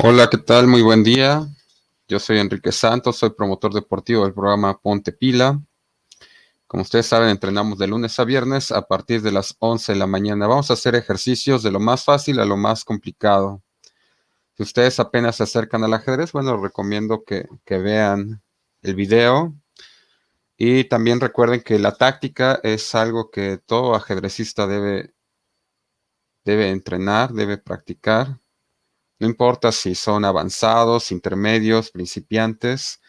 Hola, ¿qué tal? Muy buen día. Yo soy Enrique Santos, soy promotor deportivo del programa Ponte Pila. Como ustedes saben, entrenamos de lunes a viernes a partir de las 11 de la mañana. Vamos a hacer ejercicios de lo más fácil a lo más complicado. Si ustedes apenas se acercan al ajedrez, bueno, les recomiendo que vean el video. Y también recuerden que la táctica es algo que todo ajedrecista debe entrenar, debe practicar. No importa si son avanzados, intermedios, principiantes.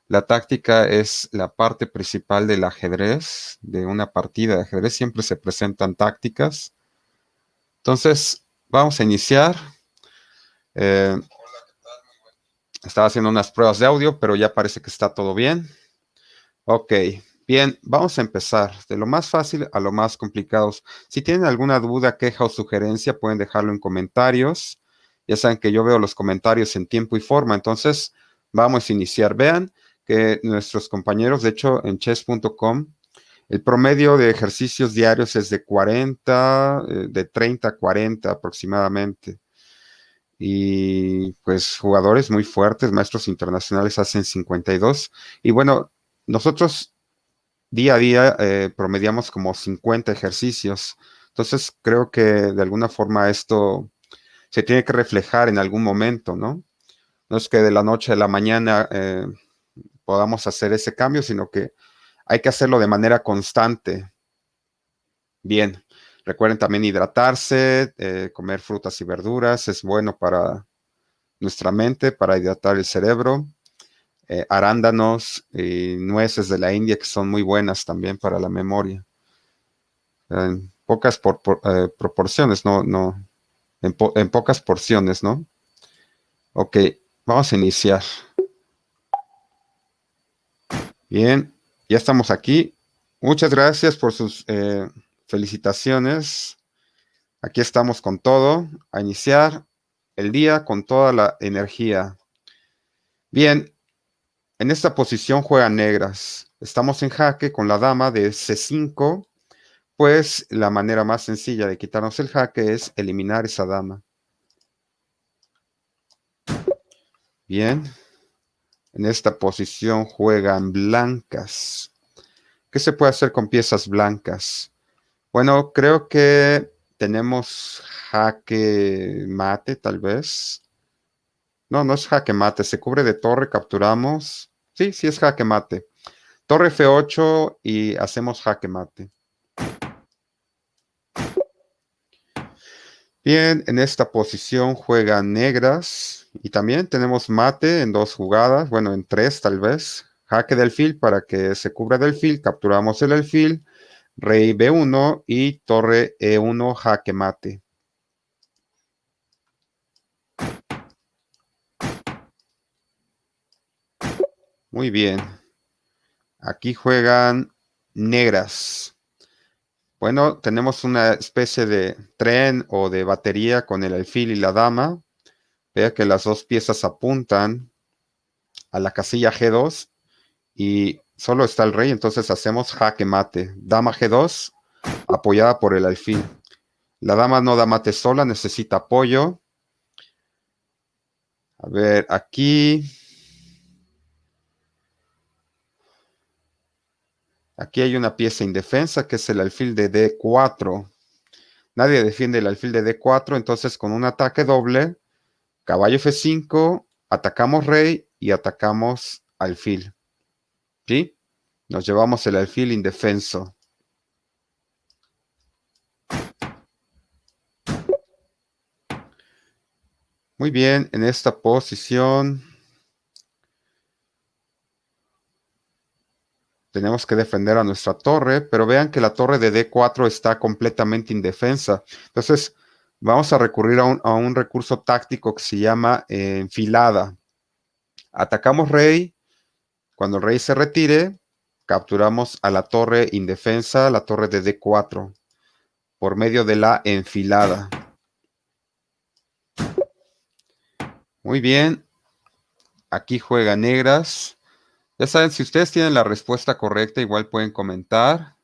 La táctica es la parte principal del ajedrez, de una partida de ajedrez. Siempre se presentan tácticas. Entonces, vamos a iniciar. Eh, Estaba haciendo unas pruebas de audio, pero ya parece que está todo bien. Ok, bien, vamos a empezar de lo más fácil a lo más complicado. Si tienen alguna duda, queja o sugerencia, pueden dejarlo en comentarios. Ya saben que yo veo los comentarios en tiempo y forma, entonces vamos a iniciar. Vean que nuestros compañeros, de hecho, en chess.com, el promedio de ejercicios diarios es de 40, de 30 a 40 aproximadamente. Y pues jugadores muy fuertes, maestros internacionales hacen 52. Y bueno, nosotros día a día promediamos como 50 ejercicios. Entonces creo que de alguna forma esto se tiene que reflejar en algún momento, ¿no? No es que de la noche a la mañana podamos hacer ese cambio, sino que hay que hacerlo de manera constante. Bien, recuerden también hidratarse, comer frutas y verduras, es bueno para nuestra mente, para hidratar el cerebro. Arándanos y nueces de la India que son muy buenas también para la memoria. En pocas proporciones, no, en pocas porciones, ¿no? Ok, vamos a iniciar. Bien, ya estamos aquí. Muchas gracias por sus felicitaciones. Aquí estamos con todo, a iniciar el día con toda la energía. Bien, en esta posición juegan negras. Estamos en jaque con la dama de C5, pues la manera más sencilla de quitarnos el jaque es eliminar esa dama. Bien, en esta posición juegan blancas. ¿Qué se puede hacer con piezas blancas? Bueno, creo que tenemos jaque mate, tal vez. No, no es jaque mate, se cubre de torre, capturamos. Sí, sí es jaque mate. Torre F8 y hacemos jaque mate. Bien, en esta posición juegan negras y también tenemos mate en dos jugadas, bueno, en tres tal vez. Jaque de alfil para que se cubra del alfil, capturamos el alfil, rey B1 y torre E1 jaque mate. Muy bien, aquí juegan negras. Bueno, tenemos una especie de tren o de batería con el alfil y la dama. Vea que las dos piezas apuntan a la casilla G2 y solo está el rey, entonces hacemos jaque mate. Dama G2 apoyada por el alfil. La dama no da mate sola, necesita apoyo. A ver, aquí hay una pieza indefensa que es el alfil de D4. Nadie defiende el alfil de D4, entonces con un ataque doble, caballo F5, atacamos rey y atacamos alfil. ¿Sí? Nos llevamos el alfil indefenso. Muy bien, en esta posición tenemos que defender a nuestra torre, pero vean que la torre de D4 está completamente indefensa. Entonces, vamos a recurrir a un recurso táctico que se llama enfilada. Atacamos rey, cuando el rey se retire, capturamos a la torre indefensa, la torre de D4, por medio de la enfilada. Muy bien, aquí juega negras. Ya saben, si ustedes tienen la respuesta correcta, igual pueden comentar.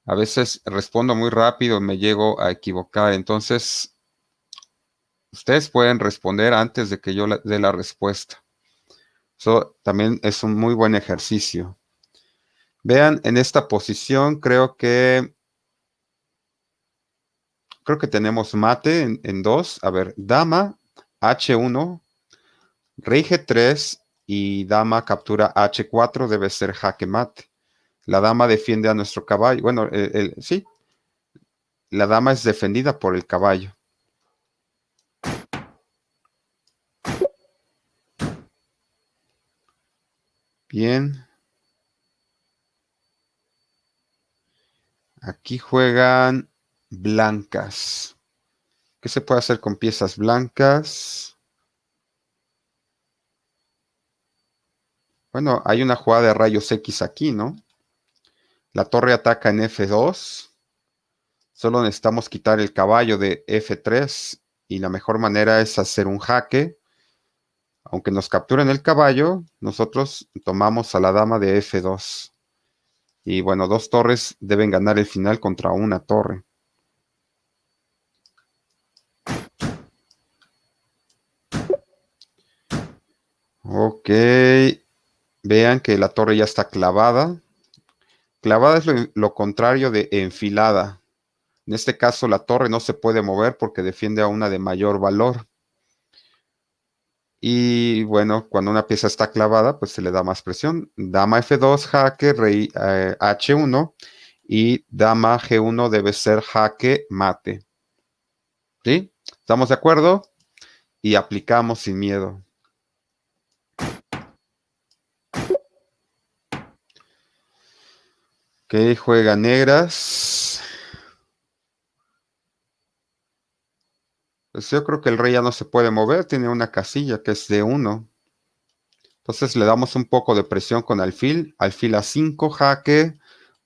A veces respondo muy rápido y me llego a equivocar. Entonces, Ustedes pueden responder antes de que yo dé la respuesta. Eso también es un muy buen ejercicio. Vean, en esta posición creo que tenemos mate en dos. A ver, dama H1, rey G3 y dama captura H4 debe ser jaque mate. La dama defiende a nuestro caballo. Bueno, sí, la dama es defendida por el caballo. Bien. Aquí juegan blancas. ¿Qué se puede hacer con piezas blancas? Bueno, hay una jugada de rayos X aquí, ¿no? La torre ataca en F2. Solo necesitamos quitar el caballo de F3 y la mejor manera es hacer un jaque. Aunque nos capturen el caballo, nosotros tomamos a la dama de F2. Y bueno, dos torres deben ganar el final contra una torre. Ok, vean que la torre ya está clavada. Clavada es lo contrario de enfilada. En este caso la torre no se puede mover porque defiende a una de mayor valor. Y bueno, cuando una pieza está clavada, pues se le da más presión. Dama F2, jaque, rey H1 y dama G1 debe ser jaque mate. ¿Sí? ¿Estamos de acuerdo? Y aplicamos sin miedo. Ok, juega negras. Pues yo creo que el rey ya no se puede mover, tiene una casilla que es de 1. Entonces le damos un poco de presión con alfil. Alfil A5, jaque,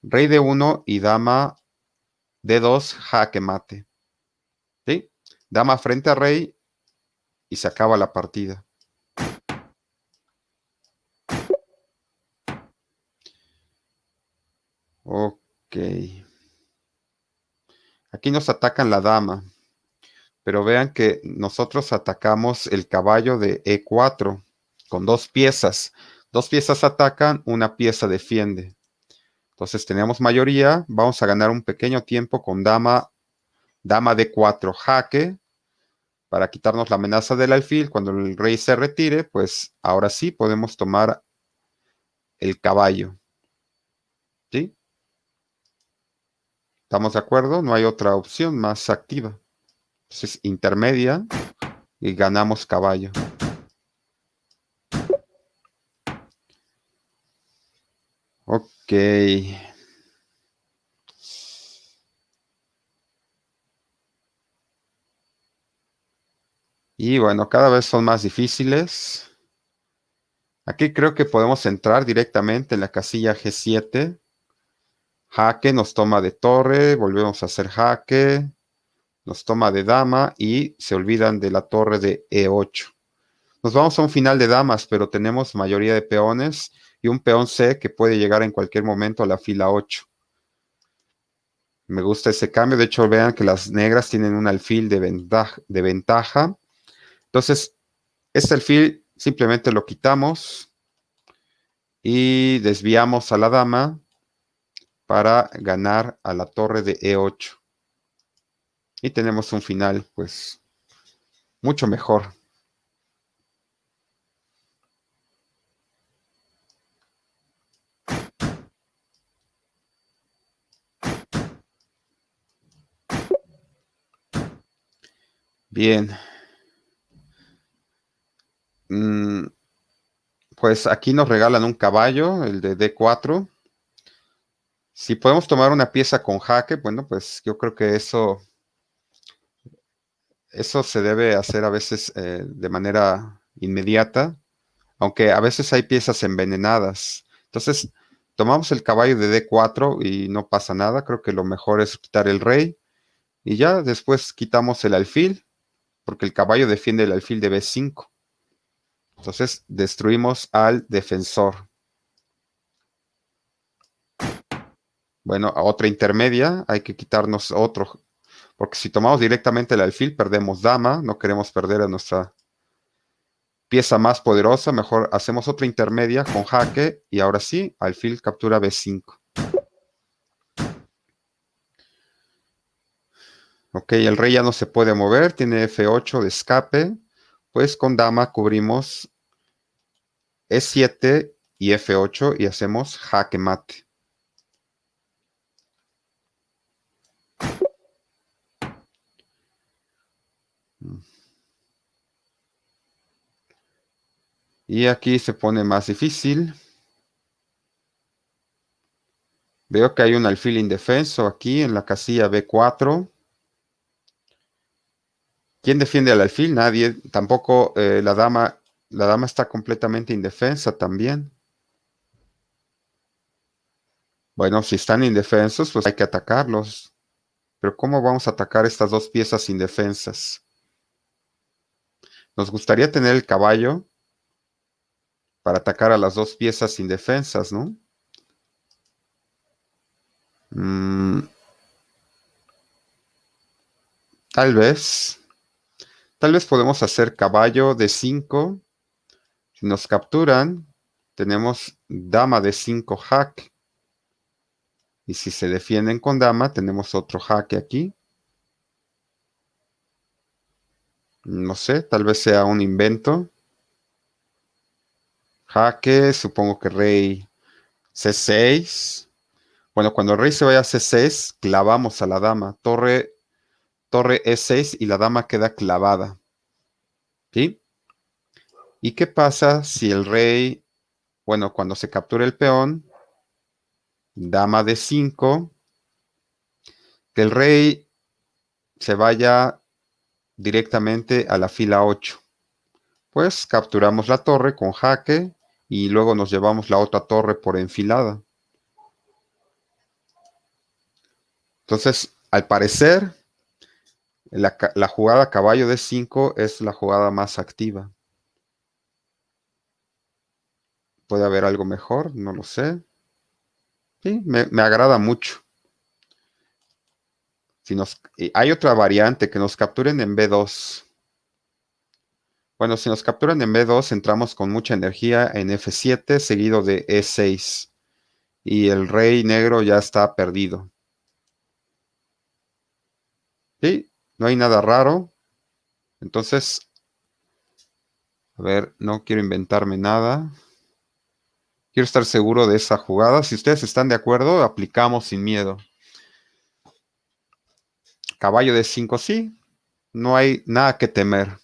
rey de 1 y dama D2, jaque mate. ¿Sí? Dama frente a rey y se acaba la partida. Ok. Aquí nos atacan la dama. Pero vean que nosotros atacamos el caballo de E4 con dos piezas. Dos piezas atacan, una pieza defiende. Entonces tenemos mayoría. Vamos a ganar un pequeño tiempo con dama D4 jaque para quitarnos la amenaza del alfil. Cuando el rey se retire, pues ahora sí podemos tomar el caballo. ¿Sí? ¿Estamos de acuerdo? No hay otra opción más activa. Entonces intermedia y ganamos caballo. Ok. Y bueno, cada vez son más difíciles. Aquí creo que podemos entrar directamente en la casilla G7. Jaque nos toma de torre, volvemos a hacer jaque, nos toma de dama y se olvidan de la torre de E8. Nos vamos a un final de damas, pero tenemos mayoría de peones y un peón C que puede llegar en cualquier momento a la fila 8. Me gusta ese cambio. De hecho, vean que las negras tienen un alfil de ventaja. Entonces, este alfil simplemente lo quitamos y desviamos a la dama para ganar a la torre de E8. Y tenemos un final, pues, mucho mejor. Bien. Pues aquí nos regalan un caballo, el de D4. Si podemos tomar una pieza con jaque, bueno, pues yo creo que eso se debe hacer a veces de manera inmediata, aunque a veces hay piezas envenenadas. Entonces, tomamos el caballo de D4 y no pasa nada. Creo que lo mejor es quitar el rey y ya después quitamos el alfil, porque el caballo defiende el alfil de B5. Entonces, destruimos al defensor. Bueno, a otra intermedia hay que quitarnos otro. Porque si tomamos directamente el alfil, perdemos dama, no queremos perder a nuestra pieza más poderosa, mejor hacemos otra intermedia con jaque y ahora sí, alfil captura B5. Ok, el rey ya no se puede mover, tiene F8 de escape, pues con dama cubrimos E7 y F8 y hacemos jaque mate. Y aquí se pone más difícil. Veo que hay un alfil indefenso aquí en la casilla B4. ¿Quién defiende al alfil? Nadie. Tampoco la dama. La dama está completamente indefensa también. Bueno, si están indefensos, pues hay que atacarlos. Pero ¿cómo vamos a atacar estas dos piezas indefensas? Nos gustaría tener el caballo para atacar a las dos piezas indefensas, ¿no? Mm, tal vez. Tal vez podemos hacer caballo de 5. Si nos capturan, tenemos dama de 5 jaque. Y si se defienden con dama, tenemos otro jaque aquí. No sé, tal vez sea un invento. Jaque, supongo que rey C6. Bueno, cuando el rey se vaya a C6, clavamos a la dama. Torre E6 y la dama queda clavada. ¿Sí? ¿Y qué pasa si el rey, bueno, cuando se captura el peón, dama de 5, que el rey se vaya directamente a la fila 8? Pues capturamos la torre con jaque y luego nos llevamos la otra torre por enfilada. Entonces, al parecer, la jugada caballo de 5 es la jugada más activa. ¿Puede haber algo mejor? No lo sé. Sí, me agrada mucho. Hay otra variante, que nos capturen en B2. Bueno, si nos capturan en B2, entramos con mucha energía en F7, seguido de E6. Y el rey negro ya está perdido. Sí, no hay nada raro. Entonces, a ver, no quiero inventarme nada. Quiero estar seguro de esa jugada. Si ustedes están de acuerdo, aplicamos sin miedo. Caballo de 5, sí. No hay nada que temer.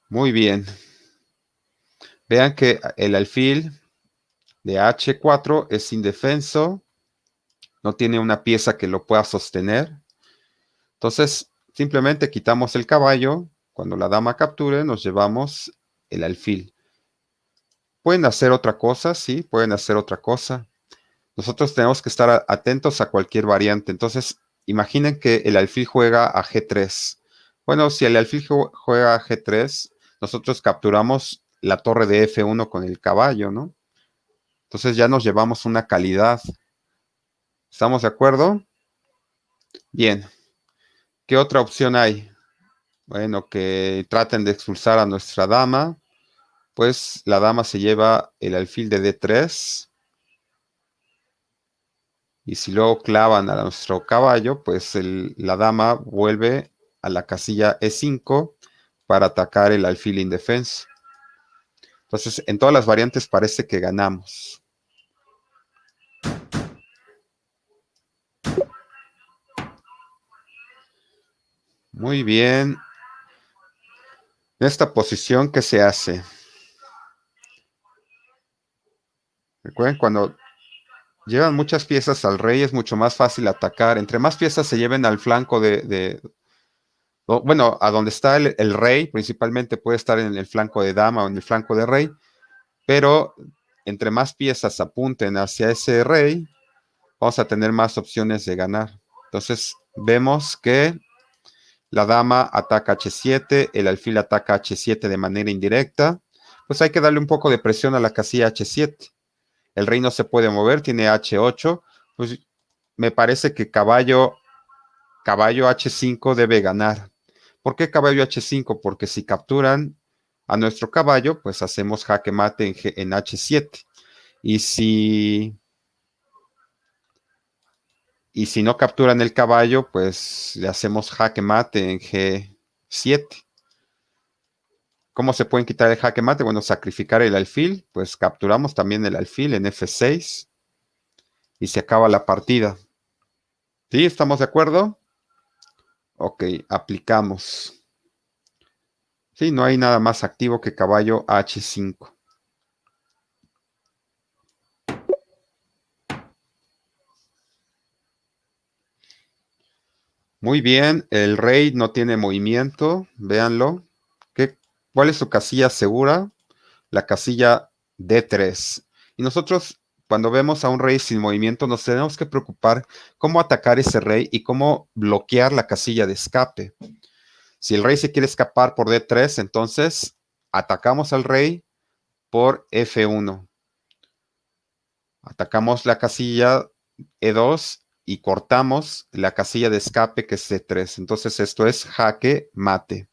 Muy bien. Vean que el alfil de H4 es indefenso. No tiene una pieza que lo pueda sostener. Entonces, simplemente quitamos el caballo. Cuando la dama capture, nos llevamos el alfil. Pueden hacer otra cosa, sí, pueden hacer otra cosa. Nosotros tenemos que estar atentos a cualquier variante. Entonces, imaginen que el alfil juega a G3. Bueno, si el alfil juega a G3, nosotros capturamos la torre de F1 con el caballo, ¿no? Entonces ya nos llevamos una calidad. ¿Estamos de acuerdo? Bien. ¿Qué otra opción hay? Bueno, que traten de expulsar a nuestra dama. Pues la dama se lleva el alfil de D3. Y si luego clavan a nuestro caballo, pues la dama vuelve a la casilla E5 para atacar el alfil indefenso. Entonces, en todas las variantes parece que ganamos. Muy bien. En esta posición, ¿qué se hace? Recuerden, cuando llevan muchas piezas al rey es mucho más fácil atacar. Entre más piezas se lleven al flanco bueno, a donde está el rey, principalmente puede estar en el flanco de dama o en el flanco de rey, pero entre más piezas apunten hacia ese rey, vamos a tener más opciones de ganar. Entonces, vemos que la dama ataca H7, el alfil ataca H7 de manera indirecta. Pues hay que darle un poco de presión a la casilla H7. el rey no se puede mover, tiene H8, pues me parece que caballo H5 debe ganar. ¿Por qué caballo H5? Porque si capturan a nuestro caballo, pues hacemos jaque mate en H7. Y si no capturan el caballo, pues le hacemos jaque mate en G7. ¿Cómo se pueden quitar el jaque mate? Bueno, sacrificar el alfil, pues capturamos también el alfil en F6 y se acaba la partida. ¿Sí? ¿Estamos de acuerdo? Ok, aplicamos. Sí, no hay nada más activo que caballo H5. Muy bien, el rey no tiene movimiento, véanlo. ¿Cuál es su casilla segura? La casilla D3. Y nosotros, cuando vemos a un rey sin movimiento, nos tenemos que preocupar cómo atacar ese rey y cómo bloquear la casilla de escape. Si el rey se quiere escapar por D3, entonces atacamos al rey por F1. Atacamos la casilla E2 y cortamos la casilla de escape que es C3. Entonces esto es jaque mate.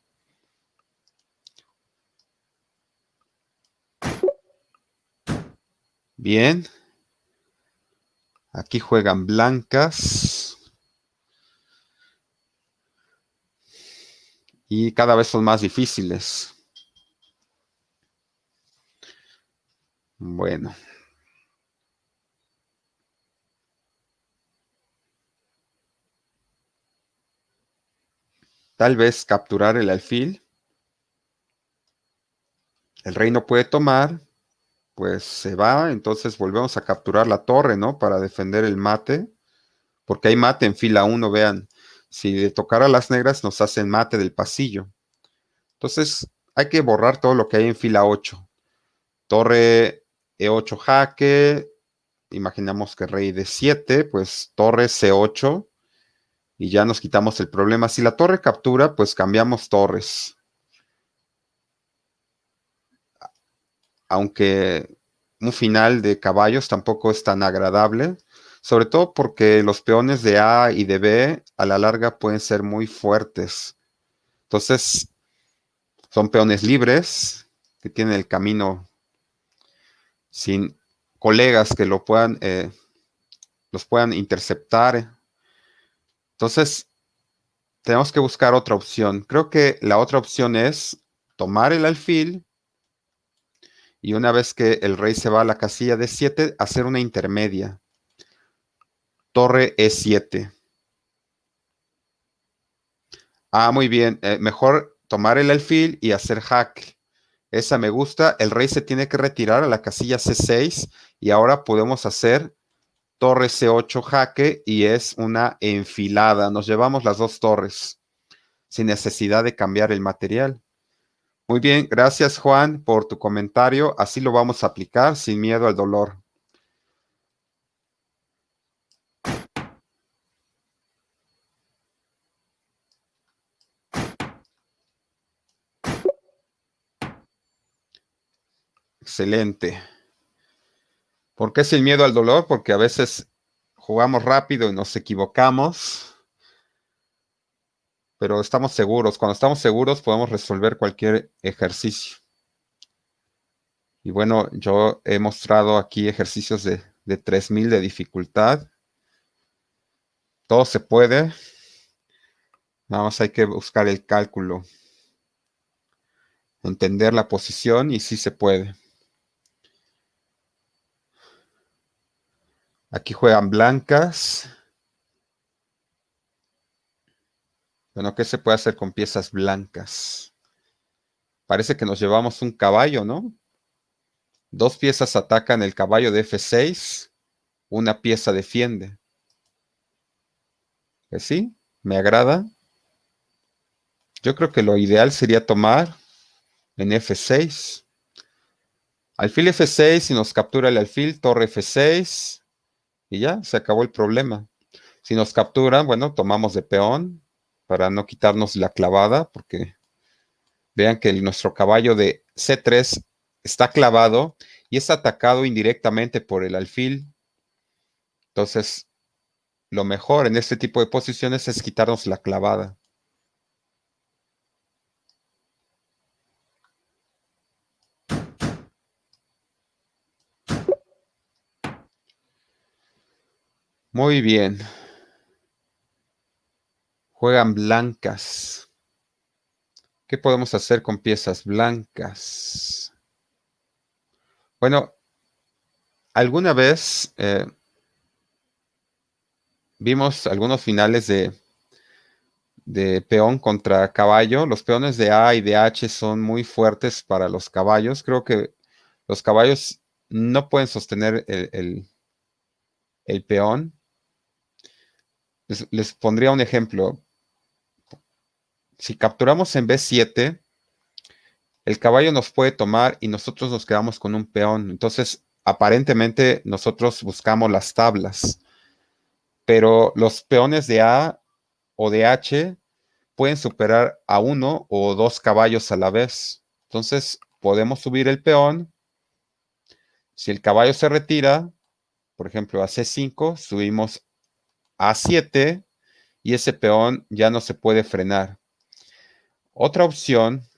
Bien. Aquí juegan blancas. Y cada vez son más difíciles. Bueno. Tal vez capturar el alfil. El rey no puede tomar. Pues se va. Entonces volvemos a capturar la torre, ¿no? Para defender el mate. Porque hay mate en fila 1, vean. Si de tocar a las negras nos hacen mate del pasillo. Entonces hay que borrar todo lo que hay en fila 8. Torre E8 jaque. Imaginamos que rey D7, pues torre C8. Y ya nos quitamos el problema. Si la torre captura, pues cambiamos torres. Aunque un final de caballos tampoco es tan agradable, sobre todo porque los peones de A y de B a la larga pueden ser muy fuertes. Entonces, son peones libres que tienen el camino sin colegas que los puedan interceptar. Entonces, tenemos que buscar otra opción. Creo que la otra opción es tomar el alfil y una vez que el rey se va a la casilla de 7, hacer una intermedia. Torre E7. Muy bien. Mejor tomar el alfil y hacer jaque. Esa me gusta. El rey se tiene que retirar a la casilla C6 y ahora podemos hacer torre C8 jaque y es una enfilada. Nos llevamos las dos torres sin necesidad de cambiar el material. Muy bien, gracias Juan por tu comentario. Así lo vamos a aplicar sin miedo al dolor. Excelente. ¿Por qué sin miedo al dolor? Porque a veces jugamos rápido y nos equivocamos, pero estamos seguros. Cuando estamos seguros podemos resolver cualquier ejercicio. Y bueno, yo he mostrado aquí ejercicios de 3000 de dificultad. Todo se puede. Nada más hay que buscar el cálculo, entender la posición y sí se puede. Aquí juegan blancas. Bueno, ¿qué se puede hacer con piezas blancas? Parece que nos llevamos un caballo, ¿no? Dos piezas atacan el caballo de F6, una pieza defiende. Pues sí, me agrada. Yo creo que lo ideal sería tomar en F6. Alfil F6 y nos captura el alfil, torre F6 y ya, se acabó el problema. Si nos capturan, bueno, tomamos de peón para no quitarnos la clavada, porque vean que nuestro caballo de C3 está clavado y es atacado indirectamente por el alfil. Entonces, lo mejor en este tipo de posiciones es quitarnos la clavada. Muy bien. Juegan blancas. ¿Qué podemos hacer con piezas blancas? Bueno, alguna vez vimos algunos finales de peón contra caballo. Los peones de A y de H son muy fuertes para los caballos. Creo que los caballos no pueden sostener el peón. Les pondría un ejemplo. Si capturamos en B7, el caballo nos puede tomar y nosotros nos quedamos con un peón. Entonces, aparentemente, nosotros buscamos las tablas. Pero los peones de A o de H pueden superar a uno o dos caballos a la vez. Entonces, podemos subir el peón. Si el caballo se retira, por ejemplo, a C5, subimos a A7 y ese peón ya no se puede frenar. Otra opción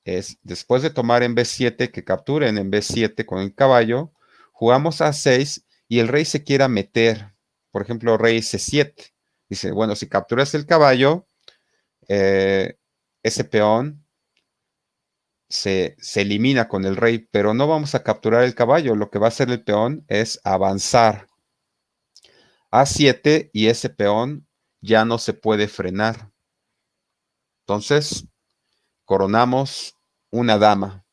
es, después de tomar en B7, que capturen en B7 con el caballo, jugamos a A6 y el rey se quiera meter. Por ejemplo, rey C7. Dice, bueno, si capturas el caballo, ese peón se elimina con el rey, pero no vamos a capturar el caballo. Lo que va a hacer el peón es avanzar A7 y ese peón ya no se puede frenar. Entonces, coronamos una dama.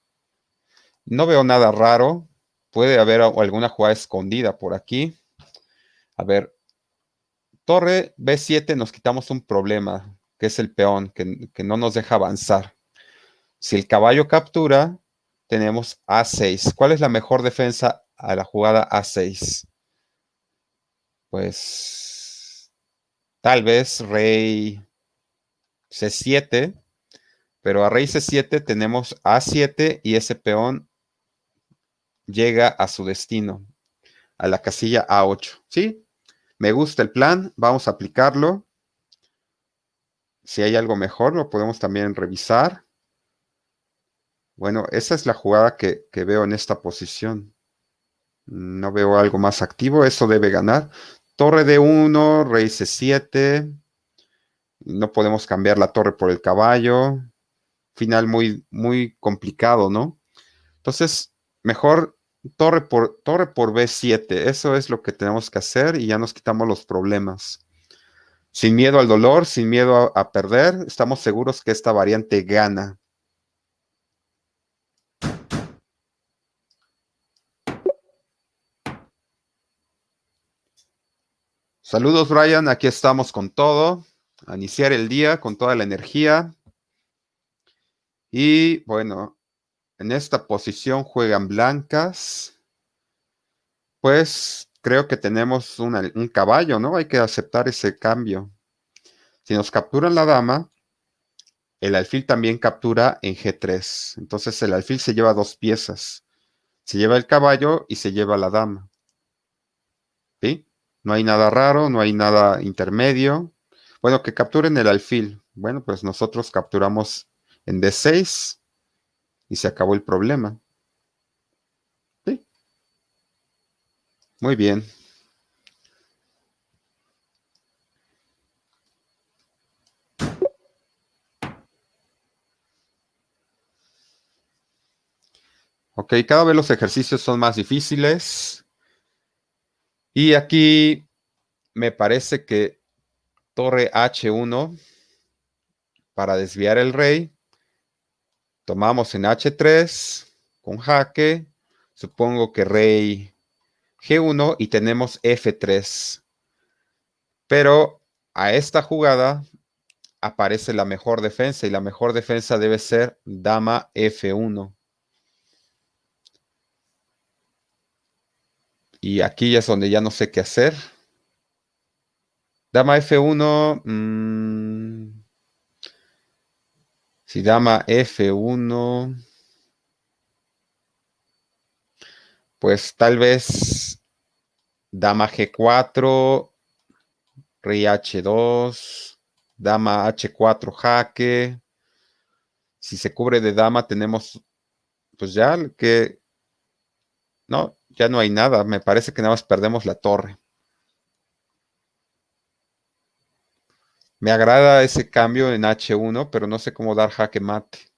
No veo nada raro. Puede haber alguna jugada escondida por aquí. A ver, torre B7 nos quitamos un problema, que es el peón, que no nos deja avanzar. Si el caballo captura, tenemos A6. ¿Cuál es la mejor defensa a la jugada A6? Pues tal vez rey C7, pero a rey C7 tenemos A7 y ese peón llega a su destino, a la casilla A8. ¿Sí? Me gusta el plan, vamos a aplicarlo. Si hay algo mejor, lo podemos también revisar. Bueno, esa es la jugada que veo en esta posición. No veo algo más activo, eso debe ganar. Torre D1, rey C7. No podemos cambiar la torre por el caballo. Final muy, muy complicado, ¿no? Entonces, mejor torre por B7. Eso es lo que tenemos que hacer y ya nos quitamos los problemas. Sin miedo al dolor, sin miedo a perder, estamos seguros que esta variante gana. Saludos, Brian. Aquí estamos con todo. A iniciar el día con toda la energía. Y bueno, en esta posición juegan blancas. Pues creo que tenemos un caballo, ¿no? Hay que aceptar ese cambio. Si nos capturan la dama, el alfil también captura en G3. Entonces el alfil se lleva dos piezas. Se lleva el caballo y se lleva la dama. ¿Sí? No hay nada raro, no hay nada intermedio. Bueno, que capturen el alfil. Bueno, pues nosotros capturamos en D6 y se acabó el problema. ¿Sí? Muy bien. Ok, cada vez los ejercicios son más difíciles. Y aquí me parece que torre H1 para desviar el rey. Tomamos en H3 con jaque. Supongo que rey G1 y tenemos F3. Pero a esta jugada aparece la mejor defensa y la mejor defensa debe ser dama F1. Y aquí es donde ya no sé qué hacer. Dama F1. Si dama F1. Pues tal vez dama G4, rey H2, dama H4 jaque. Si se cubre de dama tenemos, pues ya que, no, ya no hay nada. Me parece que nada más perdemos la torre. Me agrada ese cambio en H1, pero no sé cómo dar jaque mate.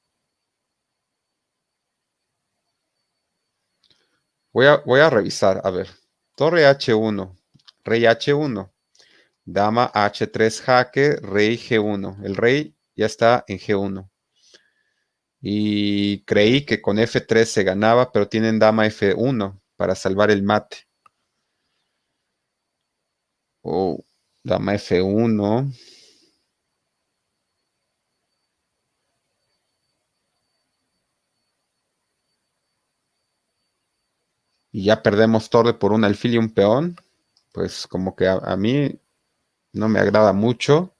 Voy a revisar, a ver. Torre H1, rey H1, dama H3 jaque, rey G1. El rey ya está en G1. Y creí que con F3 se ganaba, pero tienen dama F1 para salvar el mate. Oh, dama F1. Y ya perdemos torre por un alfil y un peón. Pues como que a mí no me agrada mucho.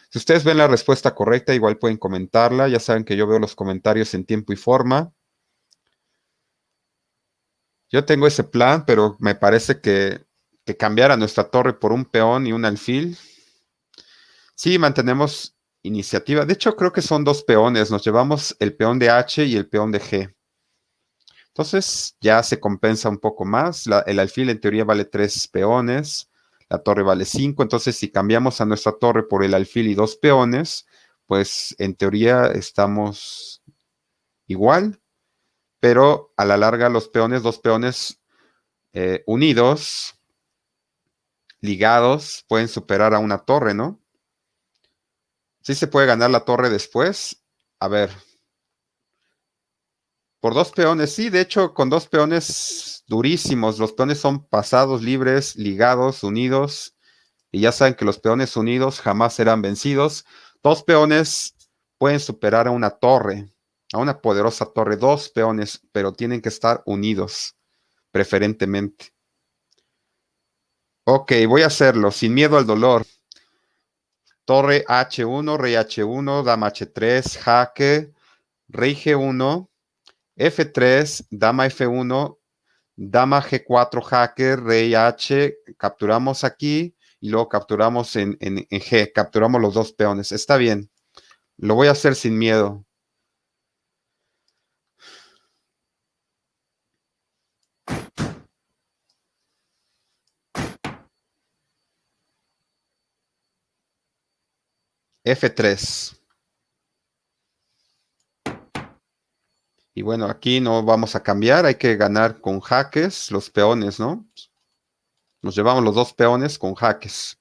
Si ustedes ven la respuesta correcta, igual pueden comentarla. Ya saben que yo veo los comentarios en tiempo y forma. Yo tengo ese plan, pero me parece que cambiar a nuestra torre por un peón y un alfil. Sí, mantenemos iniciativa. De hecho, creo que son dos peones. Nos llevamos el peón de H y el peón de G. Entonces ya se compensa un poco más. El alfil en teoría vale 3 peones. La torre vale 5. Entonces, si cambiamos a nuestra torre por el alfil y 2 peones, pues en teoría estamos igual. Pero a la larga los peones, 2 peones unidos, ligados, pueden superar a una torre, ¿no? Sí se puede ganar la torre después. A ver, por 2 peones, sí, de hecho, con 2 peones durísimos. Los peones son pasados, libres, ligados, unidos. Y ya saben que los peones unidos jamás serán vencidos. 2 peones pueden superar a una torre, a una poderosa torre. 2 peones, pero tienen que estar unidos, preferentemente. Ok, voy a hacerlo, sin miedo al dolor. Torre H1, rey H1, dama H3, jaque, rey G1, F3, dama F1, dama G4 jaque, rey H, capturamos aquí y luego capturamos en G, capturamos los 2 peones. Está bien, lo voy a hacer sin miedo. F3. Y bueno, aquí no vamos a cambiar, hay que ganar con jaques los peones, ¿no? Nos llevamos los 2 peones con jaques.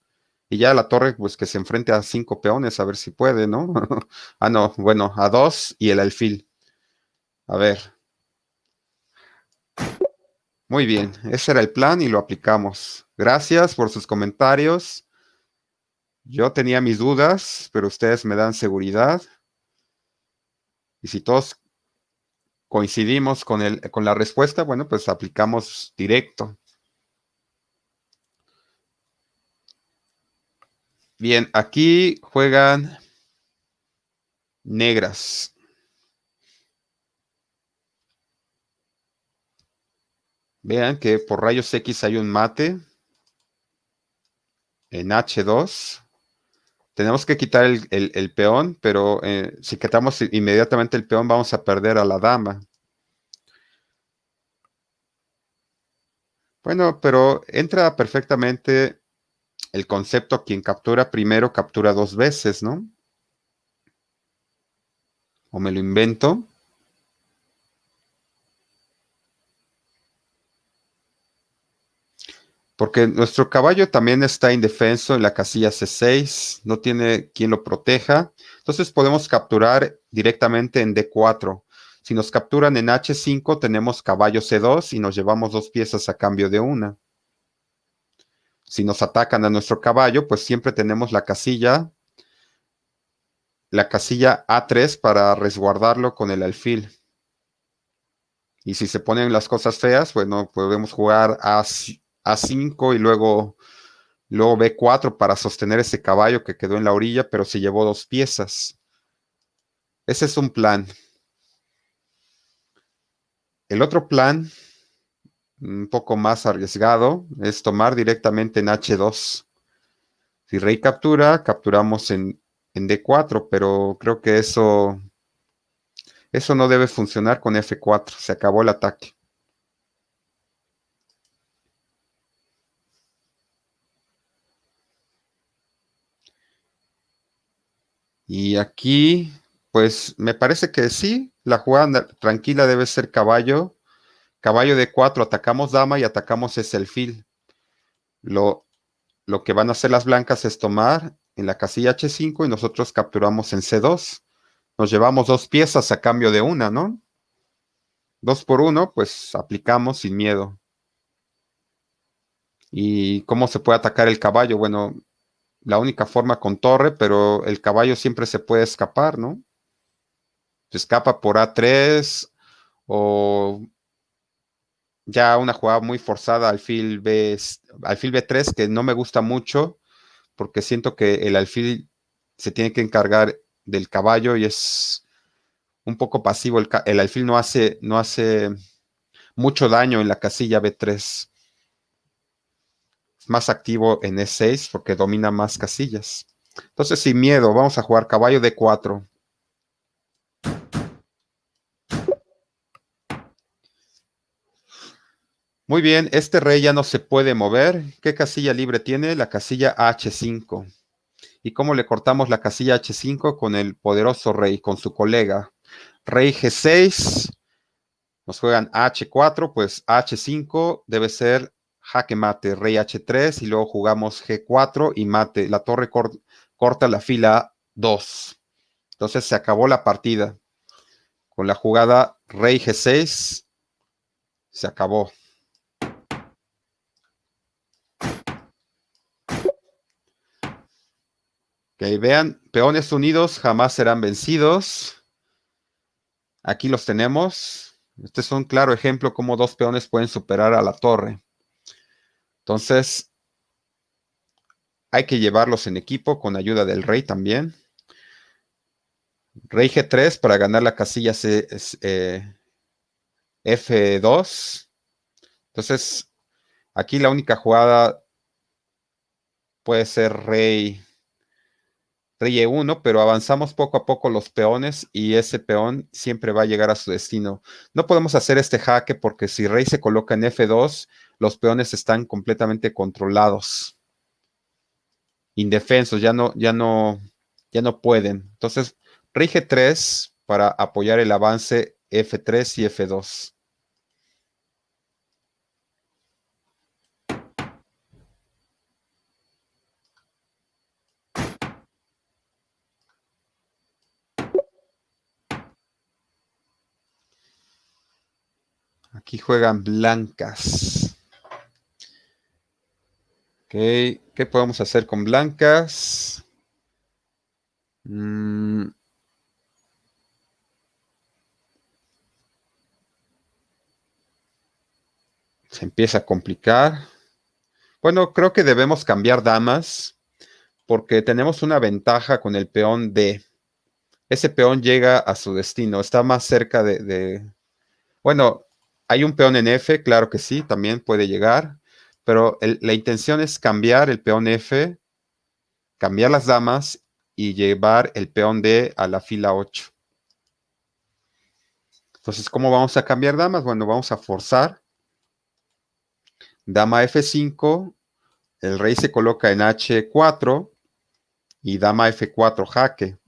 Y ya la torre, pues que se enfrente a 5 peones, a ver si puede, ¿no? Ah, no, bueno, a 2 y el alfil. A ver. Muy bien, ese era el plan y lo aplicamos. Gracias por sus comentarios. Yo tenía mis dudas, pero ustedes me dan seguridad. Y si todos coincidimos con la respuesta, bueno, pues aplicamos directo. Bien, aquí juegan negras. Vean que por rayos X hay un mate en H2. Tenemos que quitar el peón, pero si quitamos inmediatamente el peón vamos a perder a la dama. Bueno, pero entra perfectamente el concepto: quien captura primero captura 2 veces, ¿no? ¿O me lo invento? Porque nuestro caballo también está indefenso en la casilla C6, no tiene quien lo proteja. Entonces podemos capturar directamente en D4. Si nos capturan en H5, tenemos caballo C2 y nos llevamos 2 piezas a cambio de una. Si nos atacan a nuestro caballo, pues siempre tenemos la casilla A3 para resguardarlo con el alfil. Y si se ponen las cosas feas, bueno, podemos jugar A5 y luego B4 para sostener ese caballo que quedó en la orilla, pero se llevó 2 piezas. Ese es un plan. El otro plan un poco más arriesgado es tomar directamente en H2. Si rey captura, capturamos en D4, pero creo que eso no debe funcionar con F4. Se acabó el ataque. Y aquí, pues me parece que sí, la jugada tranquila debe ser caballo. Caballo D4, atacamos dama y atacamos ese alfil. Lo, lo que van a hacer las blancas es tomar en la casilla H5 y nosotros capturamos en C2. Nos llevamos 2 piezas a cambio de una, ¿no? 2 por 1, pues aplicamos sin miedo. ¿Y cómo se puede atacar el caballo? Bueno, la única forma con torre, pero el caballo siempre se puede escapar, ¿no? Se escapa por A3 o ya una jugada muy forzada alfil B3 que no me gusta mucho porque siento que el alfil se tiene que encargar del caballo y es un poco pasivo. El alfil no hace mucho daño en la casilla B3. Es más activo en E6 porque domina más casillas. Entonces, sin miedo, vamos a jugar caballo D4. Muy bien, este rey ya no se puede mover. ¿Qué casilla libre tiene? La casilla H5. ¿Y cómo le cortamos la casilla H5? Con el poderoso rey, con su colega. Rey G6. Nos juegan H4, pues H5 debe ser jaque mate, rey H3 y luego jugamos G4 y mate. La torre corta la fila 2. Entonces se acabó la partida. Con la jugada rey G6 se acabó. Ok, vean, peones unidos jamás serán vencidos. Aquí los tenemos. Este es un claro ejemplo cómo 2 peones pueden superar a la torre. Entonces, hay que llevarlos en equipo con ayuda del rey también. Rey G3 para ganar la casilla F2. Entonces, aquí la única jugada puede ser rey E1, pero avanzamos poco a poco los peones y ese peón siempre va a llegar a su destino. No podemos hacer este jaque porque si rey se coloca en F2, los peones están completamente controlados, indefensos, ya no pueden. Entonces, rey G3 para apoyar el avance F3 y F2. Aquí juegan blancas. Ok, ¿qué podemos hacer con blancas? Se empieza a complicar. Bueno, creo que debemos cambiar damas porque tenemos una ventaja con el peón D. Ese peón llega a su destino, está más cerca Bueno, hay un peón en F, claro que sí, también puede llegar, pero la intención es cambiar el peón F, cambiar las damas y llevar el peón D a la fila 8. Entonces, ¿cómo vamos a cambiar damas? Bueno, vamos a forzar. Dama F5, el rey se coloca en H4 y dama F4 jaque.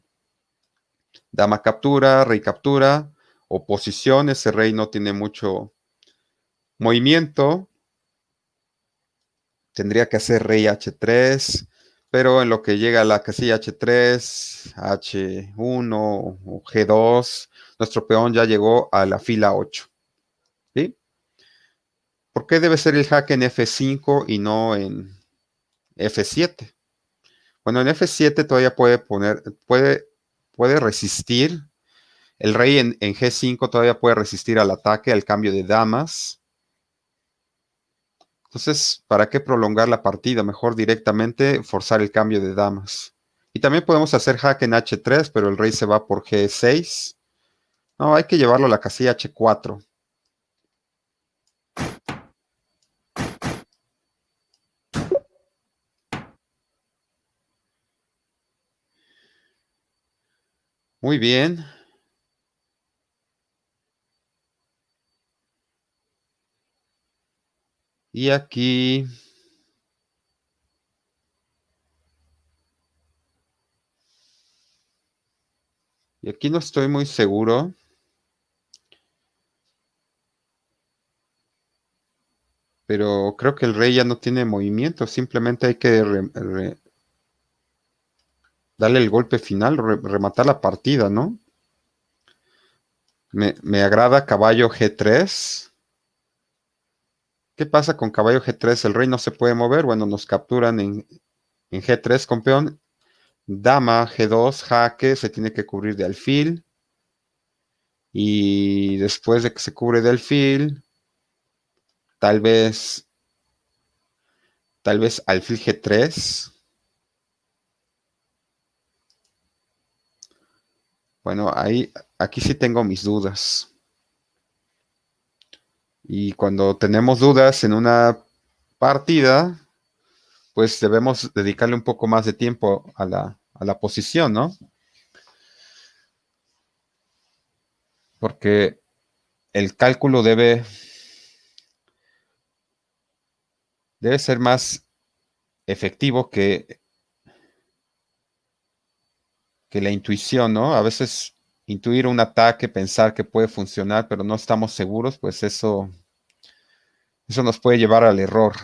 Dama captura, rey captura, oposición, ese rey no tiene mucho movimiento. Tendría que hacer rey H3, pero en lo que llega a la casilla H3, H1 o G2, nuestro peón ya llegó a la fila 8. ¿Sí? ¿Por qué debe ser el jaque en F5 y no en F7? Bueno, en F7 todavía puede resistir. El rey en G5 todavía puede resistir al ataque, al cambio de damas. Entonces, ¿para qué prolongar la partida? Mejor directamente forzar el cambio de damas. Y también podemos hacer jaque en H3, pero el rey se va por G6. No, hay que llevarlo a la casilla H4. Muy bien. Y aquí, y aquí no estoy muy seguro, pero creo que el rey ya no tiene movimiento. Simplemente hay que darle el golpe final, rematar la partida, ¿no? Me agrada caballo G3. ¿Qué pasa con caballo G3? El rey no se puede mover. Bueno, nos capturan en G3 con peón. Dama G2, jaque, se tiene que cubrir de alfil. Y después de que se cubre de alfil, tal vez, tal vez alfil G3. Bueno, aquí sí tengo mis dudas. Y cuando tenemos dudas en una partida, pues debemos dedicarle un poco más de tiempo a la posición, ¿no? Porque el cálculo debe ser más efectivo que la intuición, ¿no? A veces intuir un ataque, pensar que puede funcionar, pero no estamos seguros, pues eso nos puede llevar al error.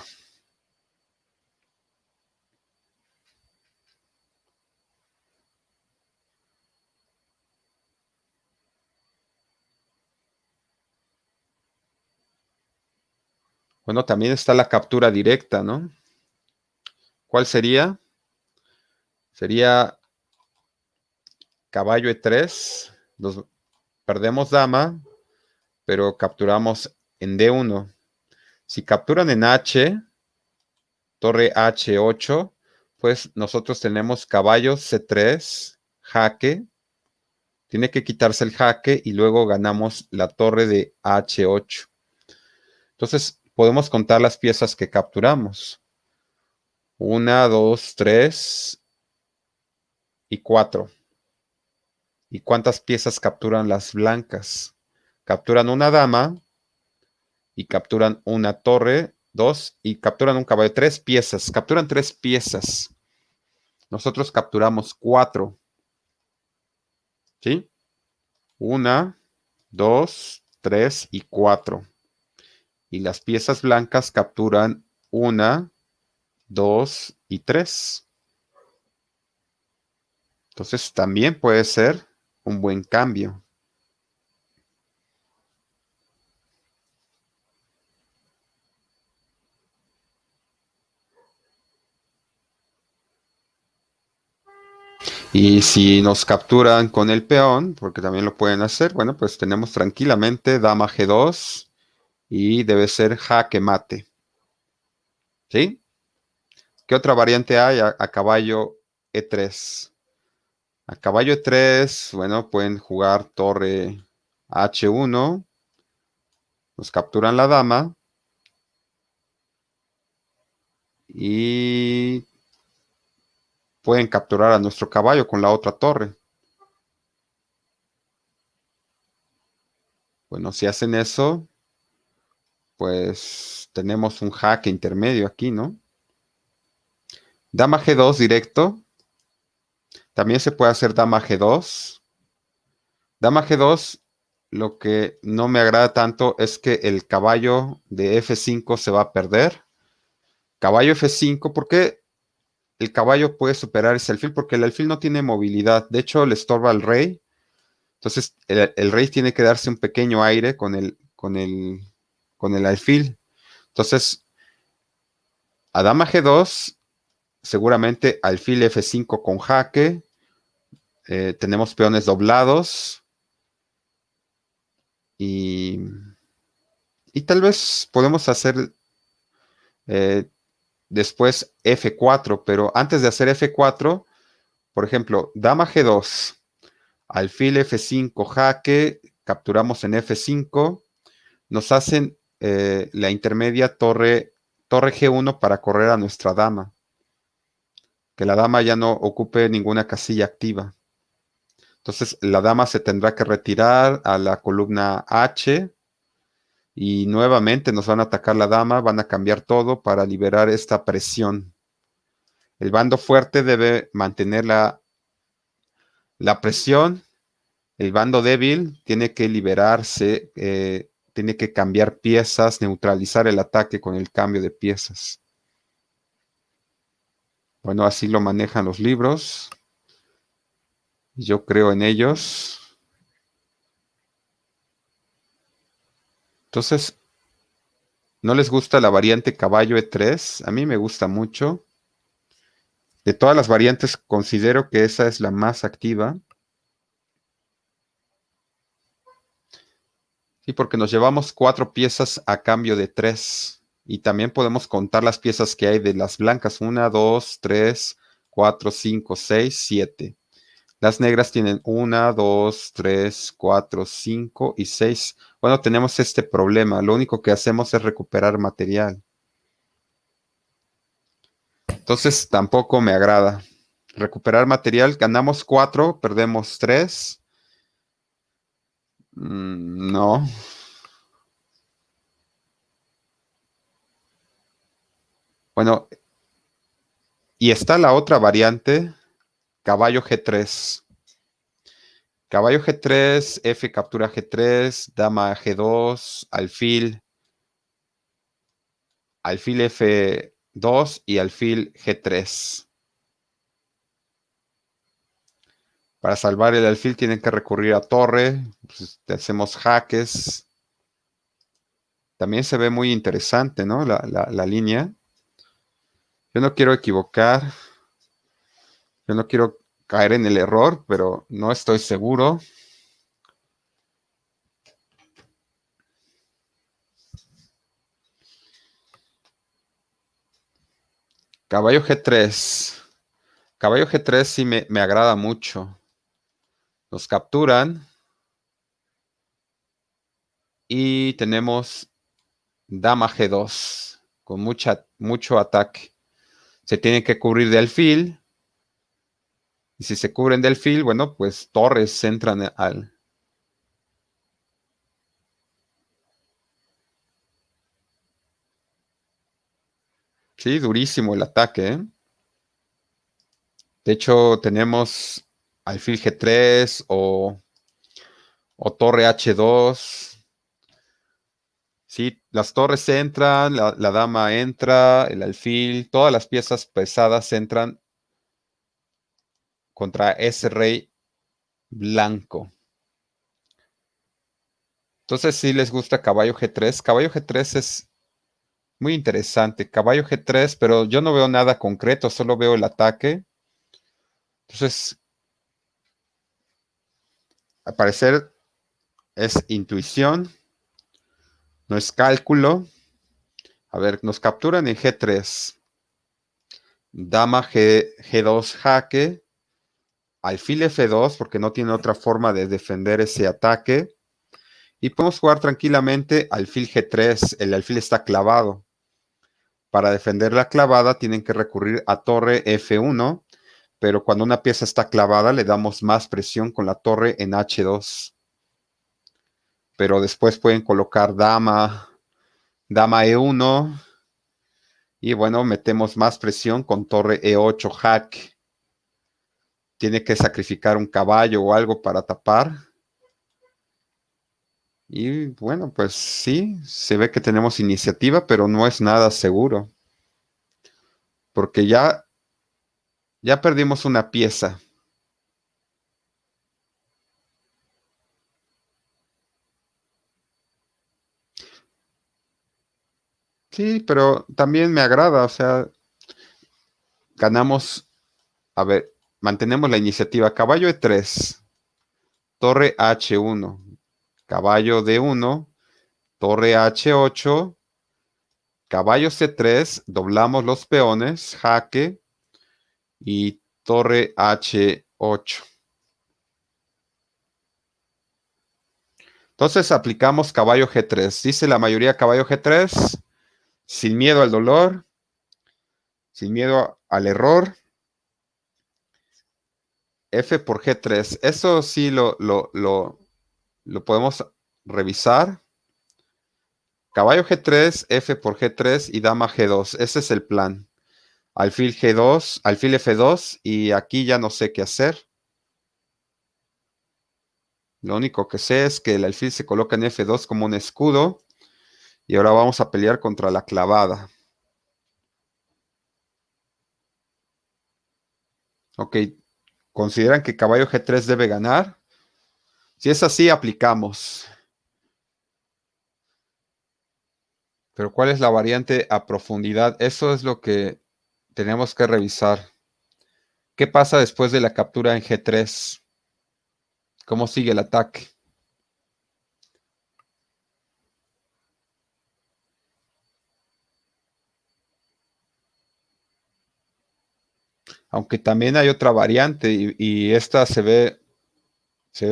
Bueno, también está la captura directa, ¿no? ¿Cuál sería? Sería caballo E3, perdemos dama, pero capturamos en D1. Si capturan en H, torre H8, pues nosotros tenemos caballo C3, jaque, tiene que quitarse el jaque y luego ganamos la torre de H8. Entonces podemos contar las piezas que capturamos. 1, 2, 3 y 4. ¿Y cuántas piezas capturan las blancas? Capturan una dama y capturan una torre, 2 y capturan un caballo. 3 piezas. Capturan 3 piezas. Nosotros capturamos 4. ¿Sí? 1, 2, 3 y 4. Y las piezas blancas capturan 1, 2 y 3. Entonces también puede ser un buen cambio. Y si nos capturan con el peón, porque también lo pueden hacer, bueno, pues tenemos tranquilamente dama G2 y debe ser jaque mate. ¿Sí? ¿Qué otra variante hay a caballo E3? A caballo E3, bueno, pueden jugar torre H1, nos capturan la dama y pueden capturar a nuestro caballo con la otra torre. Bueno, si hacen eso, pues tenemos un jaque intermedio aquí, ¿no? Dama G2 directo. También se puede hacer dama G2. Dama G2, lo que no me agrada tanto es que el caballo de F5 se va a perder. Caballo F5, ¿por qué el caballo puede superar ese alfil? Porque el alfil no tiene movilidad. De hecho, le estorba al rey. Entonces, el rey tiene que darse un pequeño aire con el alfil. Entonces, a dama G2, seguramente alfil F5 con jaque. Tenemos peones doblados. Y, y tal vez podemos hacer eh, después F4, pero antes de hacer F4, por ejemplo, dama G2, alfil F5, jaque, capturamos en F5, nos hacen la intermedia torre G1 para correr a nuestra dama, que la dama ya no ocupe ninguna casilla activa. Entonces la dama se tendrá que retirar a la columna H y nuevamente nos van a atacar la dama, van a cambiar todo para liberar esta presión. El bando fuerte debe mantener la presión, el bando débil tiene que liberarse, tiene que cambiar piezas, neutralizar el ataque con el cambio de piezas. Bueno, así lo manejan los libros. Yo creo en ellos. Entonces, ¿no les gusta la variante caballo E3? A mí me gusta mucho. De todas las variantes, considero que esa es la más activa. Sí, porque nos llevamos 4 piezas a cambio de 3. Y también podemos contar las piezas que hay de las blancas. 1, 2, 3, 4, 5, 6, 7. Las negras tienen 1, 2, 3, 4, 5 y 6. Bueno, tenemos este problema. Lo único que hacemos es recuperar material. Entonces tampoco me agrada. Recuperar material, ganamos 4, perdemos 3. No. Bueno, y está la otra variante, caballo G3. Caballo G3, F captura G3, dama G2, alfil F2 y alfil G3. Para salvar el alfil tienen que recurrir a torre, pues, hacemos jaques. También se ve muy interesante, ¿no? La línea. Yo no quiero equivocar, yo no quiero caer en el error, pero no estoy seguro. Caballo G3. Caballo G3 sí me agrada mucho. Nos capturan y tenemos dama G2 con mucho ataque. Se tienen que cubrir de alfil. Y si se cubren de alfil, bueno, pues torres entran al... Sí, durísimo el ataque, ¿eh? De hecho, tenemos alfil G3 o torre H2. Sí, las torres entran, la dama entra, el alfil, todas las piezas pesadas entran contra ese rey blanco. Entonces, si les gusta caballo G3, caballo G3 es muy interesante. Caballo G3, pero yo no veo nada concreto, solo veo el ataque. Entonces, al parecer es intuición, no es cálculo. A ver, nos capturan en G3. Dama G2 jaque. Alfil F2 porque no tiene otra forma de defender ese ataque. Y podemos jugar tranquilamente alfil G3. El alfil está clavado. Para defender la clavada tienen que recurrir a torre F1. Pero cuando una pieza está clavada le damos más presión con la torre en H2. Pero después pueden colocar dama E1 y bueno, metemos más presión con torre E8 jaque. Tiene que sacrificar un caballo o algo para tapar. Y bueno, pues sí, se ve que tenemos iniciativa, pero no es nada seguro. Porque ya perdimos una pieza. Sí, pero también me agrada, o sea, ganamos, a ver, mantenemos la iniciativa. Caballo E3, torre H1, caballo D1, torre H8, caballo C3, doblamos los peones, jaque y torre H8. Entonces aplicamos caballo G3. Dice la mayoría caballo G3, sin miedo al dolor, sin miedo al error. F por G3. Eso sí lo podemos revisar. Caballo G3, F por G3 y dama G2. Ese es el plan. Alfil G2, alfil F2 y aquí ya no sé qué hacer. Lo único que sé es que el alfil se coloca en F2 como un escudo y ahora vamos a pelear contra la clavada. Ok, ¿consideran que caballo G3 debe ganar? Si es así, aplicamos. Pero ¿cuál es la variante a profundidad? Eso es lo que tenemos que revisar. ¿Qué pasa después de la captura en G3? ¿Cómo sigue el ataque? Aunque también hay otra variante y esta se ve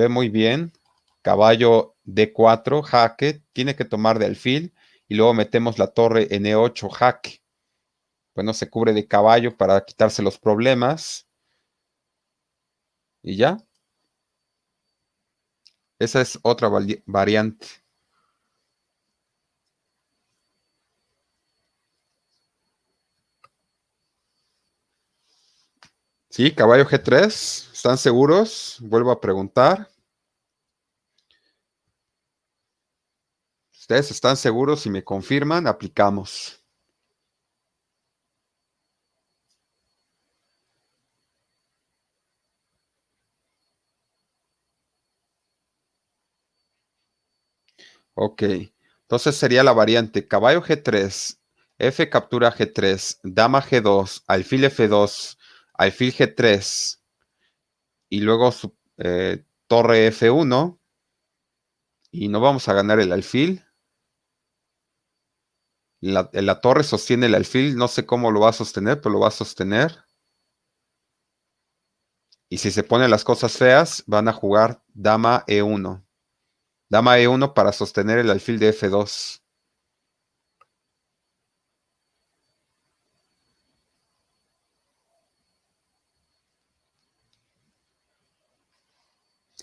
muy bien. Caballo D4, jaque, tiene que tomar de alfil y luego metemos la torre en E8, jaque. Bueno, se cubre de caballo para quitarse los problemas y ya. Esa es otra variante. Sí, caballo G3, ¿están seguros? Vuelvo a preguntar. ¿Ustedes están seguros y me confirman? Aplicamos. Ok, entonces sería la variante caballo G3, F captura G3, dama G2, alfil F2, alfil G3 y luego torre F1 y no vamos a ganar el alfil. La torre sostiene el alfil, no sé cómo lo va a sostener, pero lo va a sostener. Y si se ponen las cosas feas, van a jugar dama E1. Dama E1 para sostener el alfil de F2.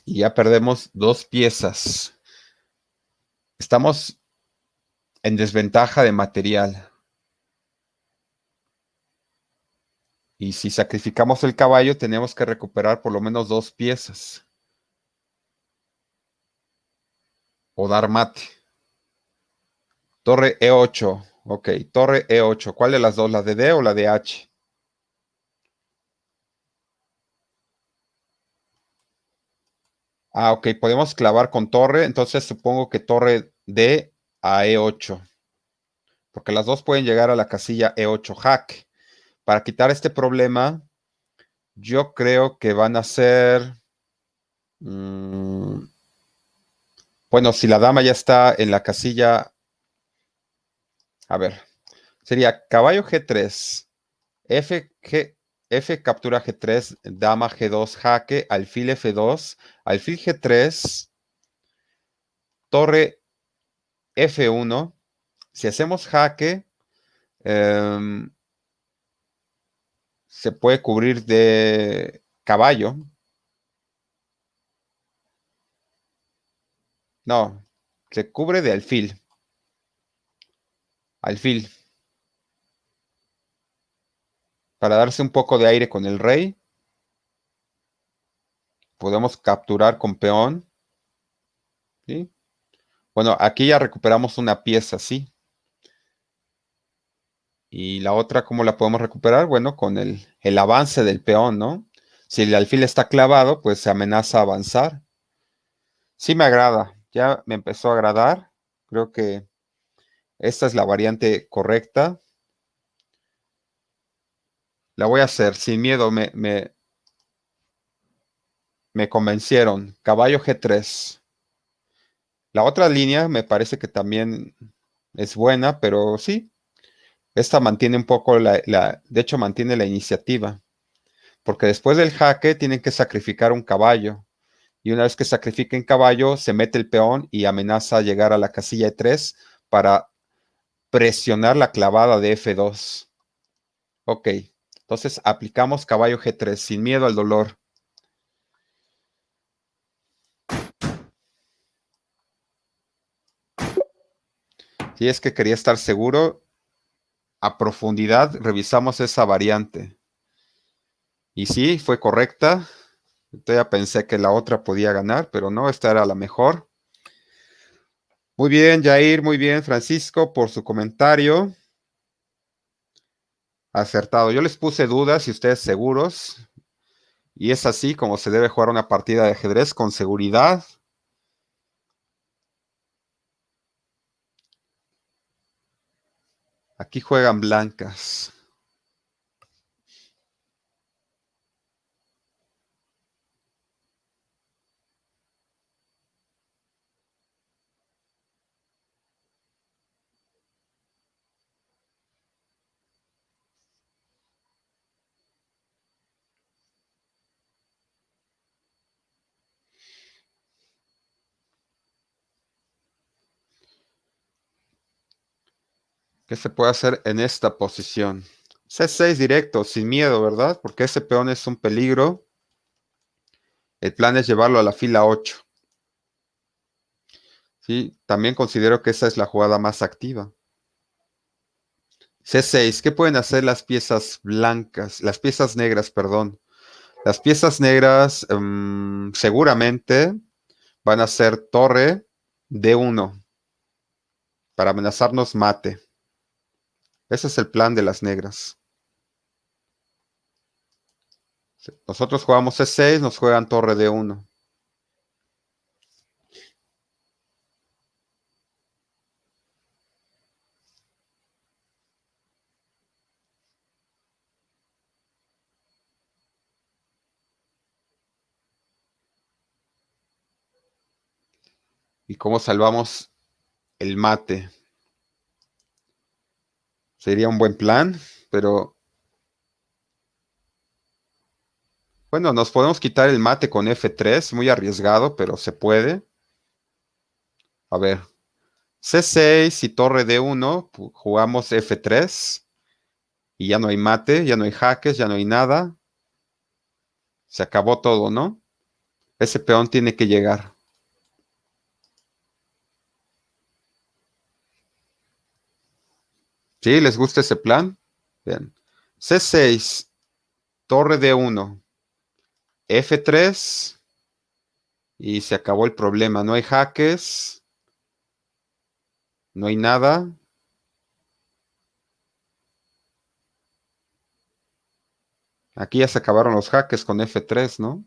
Y ya perdemos dos piezas. Estamos en desventaja de material. Y si sacrificamos el caballo, tenemos que recuperar por lo menos dos piezas. O dar mate. Torre E8. Ok, torre E8. ¿Cuál de las dos? ¿La de D o la de H? Ah, ok, podemos clavar con torre. Entonces supongo que torre D a E8. Porque las dos pueden llegar a la casilla E8 jaque. Para quitar este problema, yo creo que van a ser... mm, bueno, si la dama ya está en la casilla... A ver, sería caballo G3, F captura G3, dama G2 jaque, alfil F2, alfil G3, torre F1. Si hacemos jaque, em, se puede cubrir de caballo. No, se cubre de alfil. Alfil. Para darse un poco de aire con el rey, podemos capturar con peón. ¿Sí? Bueno, aquí ya recuperamos una pieza, ¿sí? Y la otra, ¿cómo la podemos recuperar? Bueno, con el avance del peón, ¿no? Si el alfil está clavado, pues se amenaza a avanzar. Sí me agrada, ya me empezó a agradar. Creo que esta es la variante correcta. La voy a hacer sin miedo, me convencieron. Caballo G3. La otra línea me parece que también es buena, pero sí, esta mantiene un poco de hecho mantiene la iniciativa, porque después del jaque tienen que sacrificar un caballo, y una vez que sacrifiquen caballo, se mete el peón y amenaza a llegar a la casilla E3 para presionar la clavada de F2. Ok, entonces aplicamos caballo G3 sin miedo al dolor. Si es que quería estar seguro, a profundidad revisamos esa variante. Y sí, fue correcta. Yo ya pensé que la otra podía ganar, pero no, esta era la mejor. Muy bien, Jair, muy bien, Francisco, por su comentario. Acertado. Yo les puse dudas y ustedes seguros. Y es así como se debe jugar una partida de ajedrez con seguridad. Aquí juegan blancas. ¿Qué se puede hacer en esta posición? C6 directo, sin miedo, ¿verdad? Porque ese peón es un peligro. El plan es llevarlo a la fila 8. Sí, también considero que esa es la jugada más activa. C6, ¿qué pueden hacer las piezas blancas? Las piezas negras, perdón. Las piezas negras seguramente van a ser torre D1 para amenazarnos mate. Ese es el plan de las negras. Nosotros jugamos C6, nos juegan torre D1. ¿Y cómo salvamos el mate? Sería un buen plan, pero bueno, nos podemos quitar el mate con F3, muy arriesgado, pero se puede. A ver, C6 y torre D1, jugamos F3 y ya no hay mate, ya no hay jaques, ya no hay nada. Se acabó todo, ¿no? Ese peón tiene que llegar. ¿Sí? ¿Les gusta ese plan? Bien. C6, torre D1, F3 y se acabó el problema. No hay jaques, no hay nada. Aquí ya se acabaron los jaques con F3, ¿no?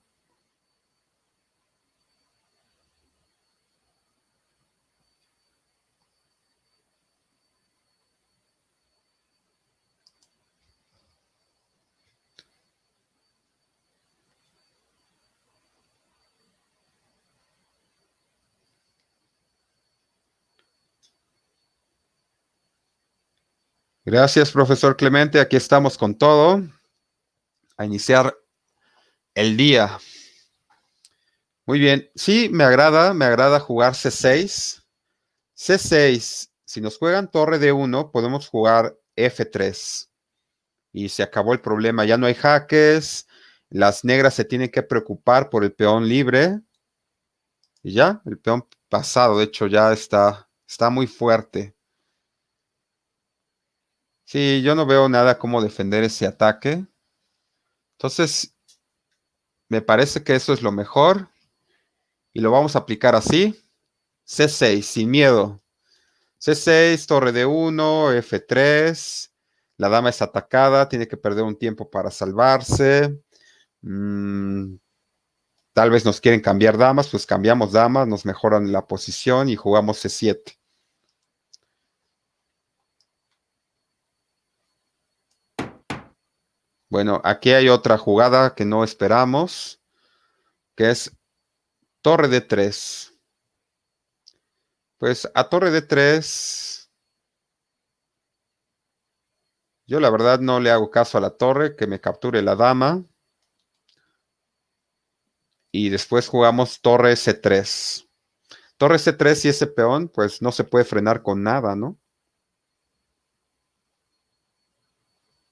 Gracias, profesor Clemente. Aquí estamos con todo. A iniciar el día. Muy bien. Sí, me agrada jugar C6. C6. Si nos juegan torre D1, podemos jugar F3. Y se acabó el problema. Ya no hay jaques. Las negras se tienen que preocupar por el peón libre. Y ya, el peón pasado, de hecho, ya está muy fuerte. Sí, yo no veo nada cómo defender ese ataque. Entonces, me parece que eso es lo mejor. Y lo vamos a aplicar así. C6, sin miedo. C6, torre de 1, F3. La dama es atacada, tiene que perder un tiempo para salvarse. Mm, tal vez nos quieren cambiar damas, pues cambiamos damas, nos mejoran la posición y jugamos C7. Bueno, aquí hay otra jugada que no esperamos, que es torre de 3. Pues a torre de 3, yo la verdad no le hago caso a la torre, que me capture la dama. Y después jugamos torre C3. Torre C3 y ese peón, pues no se puede frenar con nada, ¿no?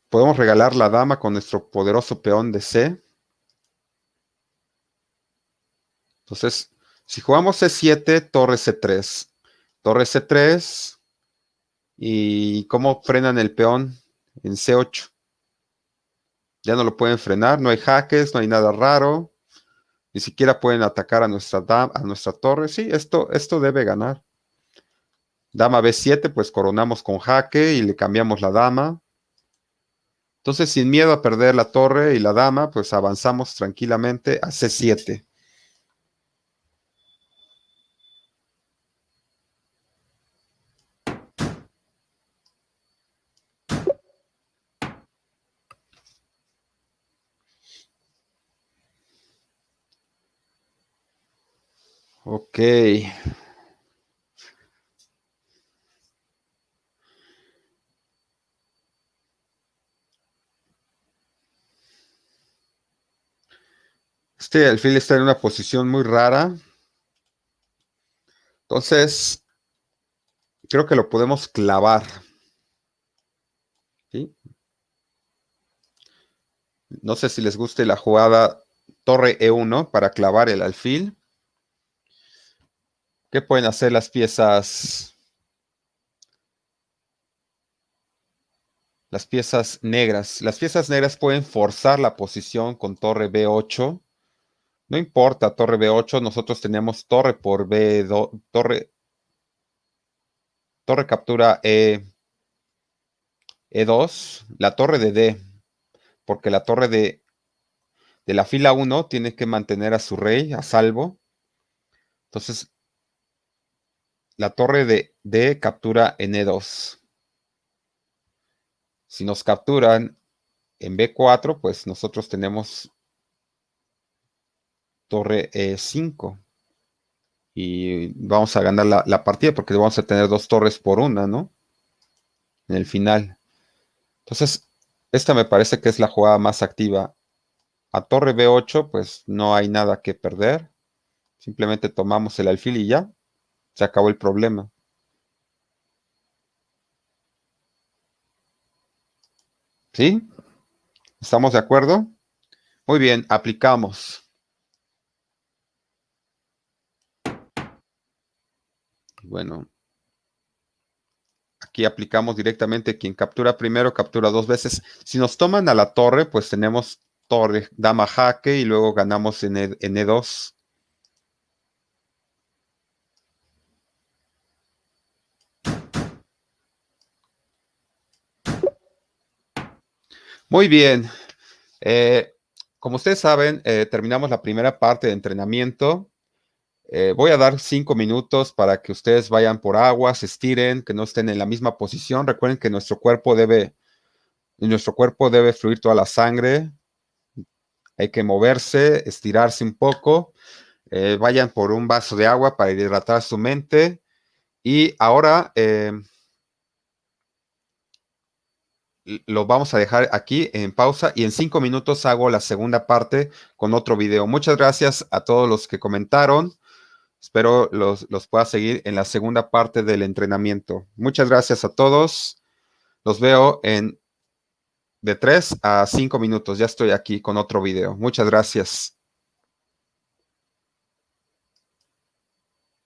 Podemos regalar la dama con nuestro poderoso peón de C. Entonces, si jugamos C7, torre C3. Torre C3, ¿Y cómo frenan el peón en C8? Ya no lo pueden frenar, no hay jaques, no hay nada raro. Ni siquiera pueden atacar a a nuestra torre. Sí, esto debe ganar. Dama B7, pues coronamos con jaque y le cambiamos la dama. Entonces, sin miedo a perder la torre y la dama, pues avanzamos tranquilamente a C7. Ok. Este alfil está en una posición muy rara. Entonces, creo que lo podemos clavar. ¿Sí? No sé si les guste la jugada torre E1 para clavar el alfil. ¿Qué pueden hacer las piezas? Las piezas negras. Las piezas negras pueden forzar la posición con torre B8. No importa, torre B8, nosotros tenemos torre por B2, torre captura E2, la torre de D, porque la torre de la fila 1 tiene que mantener a su rey a salvo. Entonces, la torre de D captura en E2. Si nos capturan en B4, pues nosotros tenemos torre E5 y vamos a ganar la partida porque vamos a tener dos torres por una, ¿no? En el final. Entonces, esta me parece que es la jugada más activa. A torre B8, pues no hay nada que perder. Simplemente tomamos el alfil y ya. Se acabó el problema. ¿Sí? ¿Estamos de acuerdo? Muy bien, aplicamos. Bueno, aquí aplicamos directamente. Quien captura primero, captura dos veces. Si nos toman a la torre, pues tenemos torre, dama jaque y luego ganamos en E2. Muy bien. Eh, Como ustedes saben, terminamos la primera parte de entrenamiento. Voy a dar 5 minutos para que ustedes vayan por agua, se estiren, que no estén en la misma posición. Recuerden que en nuestro cuerpo debe fluir toda la sangre. Hay que moverse, estirarse un poco. Vayan por un vaso de agua para hidratar su mente. Y ahora lo vamos a dejar aquí en pausa y en 5 minutos hago la segunda parte con otro video. Muchas gracias a todos los que comentaron. Espero los pueda seguir en la segunda parte del entrenamiento. Muchas gracias a todos. Los veo en de 3 a 5 minutos. Ya estoy aquí con otro video. Muchas gracias.